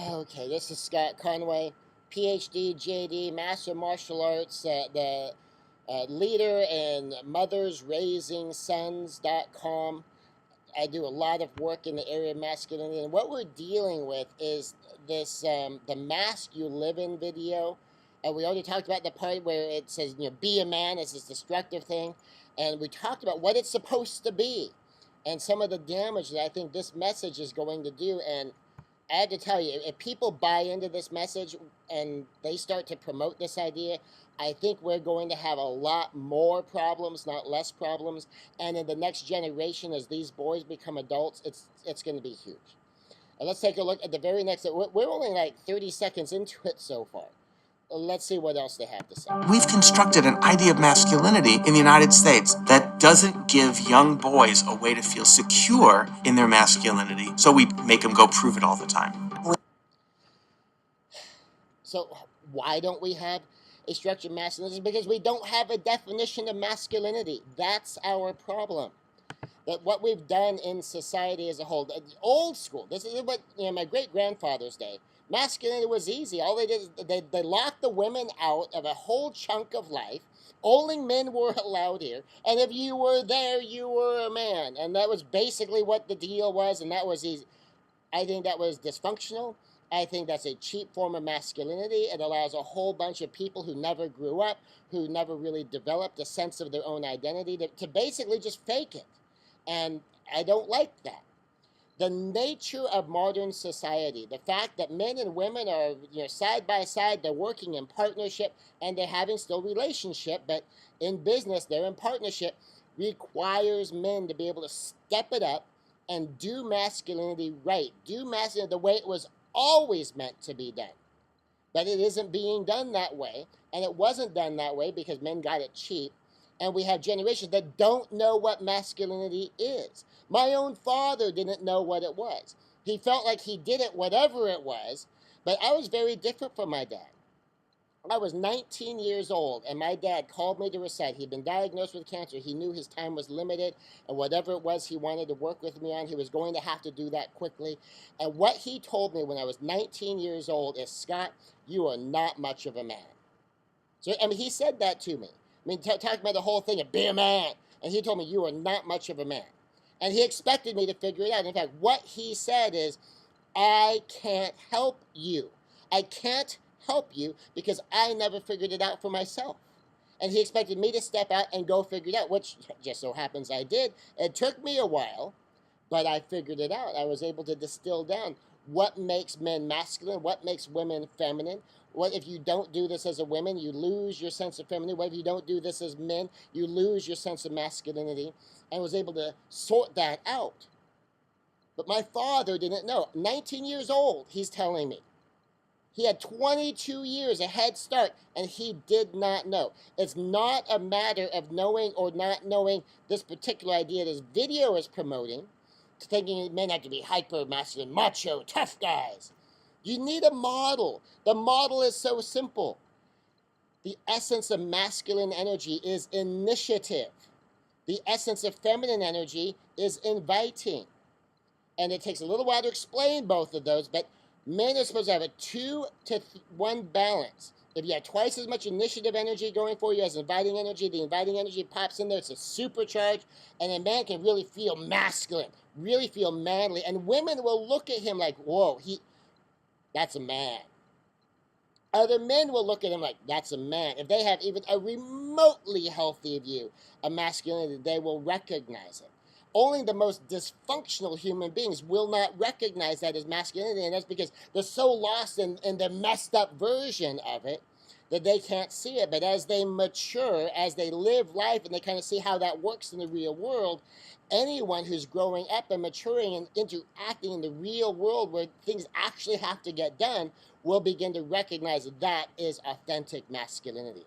Okay, this is Scot Conway, Ph.D, J.D, Master of Martial Arts, the leader in mothersraizingsons.com. I do a lot of work in the area of masculinity, and what we're dealing with is this the Mast You Live In video. And we already talked about the part where it says, be a man, it's this destructive thing. And we talked about what it's supposed to be and some of the damage that I think this message is going to do. And I have to tell you, if people buy into this message and they start to promote this idea, I think we're going to have a lot more problems, not less problems. And in the next generation, as these boys become adults, it's going to be huge. And let's take a look at the very next. We're only like 30 seconds into it so far. Let's see what else they have to say. We've constructed an idea of masculinity in the United States that doesn't give young boys a way to feel secure in their masculinity, so we make them go prove it all the time. So why don't we have a structured masculinity? Because we don't have a definition of masculinity. That's our problem. That what we've done in society as a whole, old school, this is what, my great-grandfather's day, masculinity was easy. All they did is they locked the women out of a whole chunk of life. Only men were allowed here. And if you were there, you were a man. And that was basically what the deal was, and that was easy. I think that was dysfunctional. I think that's a cheap form of masculinity. It allows a whole bunch of people who never grew up, who never really developed a sense of their own identity, to basically just fake it. And I don't like that. The nature of modern society, the fact that men and women are side by side, they're working in partnership, and they're having still relationship, but in business they're in partnership, requires men to be able to step it up and do masculinity right. Do masculinity the way it was always meant to be done. But it isn't being done that way, and it wasn't done that way because men got it cheap. And we have generations that don't know what masculinity is. My own father didn't know what it was. He felt like he did it, whatever it was, but I was very different from my dad. I was 19 years old, and my dad called me to his side. He'd been diagnosed with cancer. He knew his time was limited, and whatever it was he wanted to work with me on, he was going to have to do that quickly. And what he told me when I was 19 years old is, Scott, you are not much of a man. So, he said that to me. Talking about the whole thing of be a man. And he told me, you are not much of a man. And he expected me to figure it out. In fact, what he said is, I can't help you. I can't help you because I never figured it out for myself. And he expected me to step out and go figure it out, which just so happens I did. It took me a while, but I figured it out. I was able to distill down what makes men masculine, what makes women feminine. What if you don't do this as a woman, you lose your sense of femininity. What if you don't do this as men, you lose your sense of masculinity, and was able to sort that out. But my father didn't know. 19 years old, he's telling me. He had 22 years a head start, and he did not know. It's not a matter of knowing or not knowing this particular idea this video is promoting, thinking men have to be hyper masculine, macho, tough guys. You need a model. The model is so simple. The essence of masculine energy is initiative. The essence of feminine energy is inviting. And it takes a little while to explain both of those, but men are supposed to have a 2-to-1 balance. If you have twice as much initiative energy going for you as inviting energy, the inviting energy pops in there, it's a supercharge, and a man can really feel masculine, really feel manly, and women will look at him like, whoa, that's a man. Other men will look at him like, that's a man. If they have even a remotely healthy view of masculinity, they will recognize it. Only the most dysfunctional human beings will not recognize that as masculinity, and that's because they're so lost in the messed up version of it that they can't see it. But as they mature, as they live life, and they kind of see how that works in the real world, anyone who's growing up and maturing and interacting in the real world where things actually have to get done will begin to recognize that is authentic masculinity.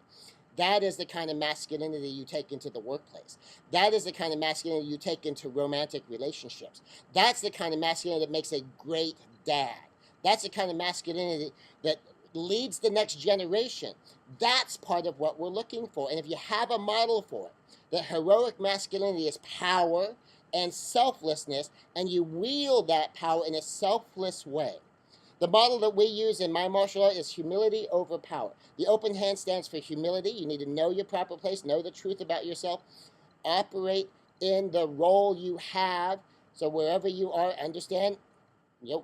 That is the kind of masculinity you take into the workplace. That is the kind of masculinity you take into romantic relationships. That's the kind of masculinity that makes a great dad. That's the kind of masculinity that leads the next generation. That's part of what we're looking for. And if you have a model for it, the heroic masculinity is power and selflessness, and you wield that power in a selfless way. The model that we use in my martial art is humility over power. The open hand stands for humility. You need to know your proper place, know the truth about yourself, operate in the role you have. So wherever you are, understand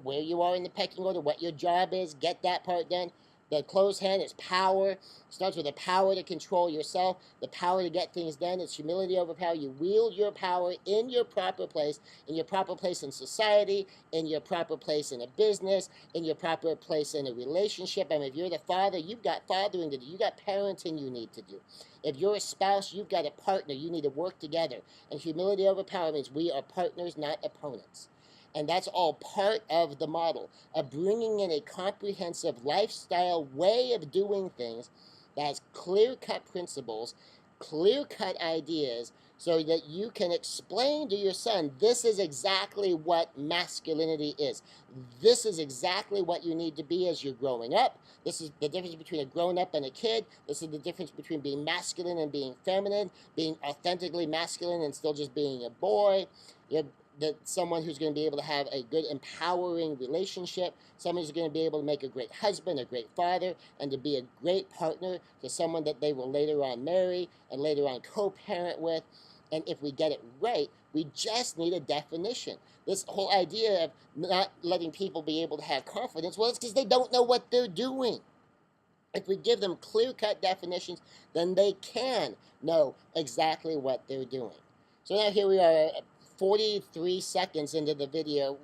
where you are in the pecking order, what your job is, get that part done. The closed hand is power. It starts with the power to control yourself, the power to get things done. It's humility over power. You wield your power in your proper place in society, in your proper place in a business, in your proper place in a relationship. I mean, if you're the father, you've got fathering to do. You've got parenting you need to do. If you're a spouse, you've got a partner. You need to work together. And humility over power means we are partners, not opponents. And that's all part of the model of bringing in a comprehensive lifestyle way of doing things that has clear-cut principles, clear-cut ideas, so that you can explain to your son, this is exactly what masculinity is. This is exactly what you need to be as you're growing up. This is the difference between a grown-up and a kid. This is the difference between being masculine and being feminine, being authentically masculine and still just being a boy. That someone who's going to be able to have a good, empowering relationship, someone who's going to be able to make a great husband, a great father, and to be a great partner to someone that they will later on marry and later on co-parent with. And if we get it right, we just need a definition. This whole idea of not letting people be able to have confidence, well, it's because they don't know what they're doing. If we give them clear-cut definitions, then they can know exactly what they're doing. So now here we are, 43 seconds into the video,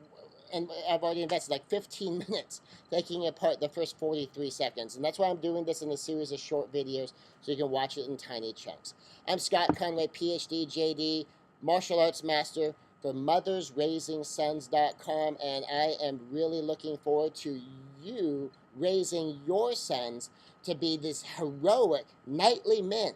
and I've already invested like 15 minutes taking apart the first 43 seconds. And that's why I'm doing this in a series of short videos so you can watch it in tiny chunks. I'm Scot Conway, Ph.D., J.D., martial arts master for mothersraisingsons.com, and I am really looking forward to you raising your sons to be this heroic, knightly men,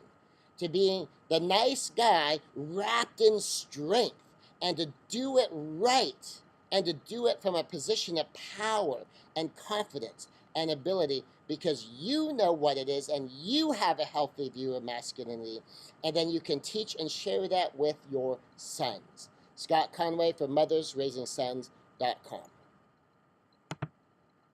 to being the nice guy wrapped in strength, and to do it right, and to do it from a position of power and confidence and ability, because you know what it is and you have a healthy view of masculinity, and then you can teach and share that with your sons. Scot Conway from mothersraisingsons.com.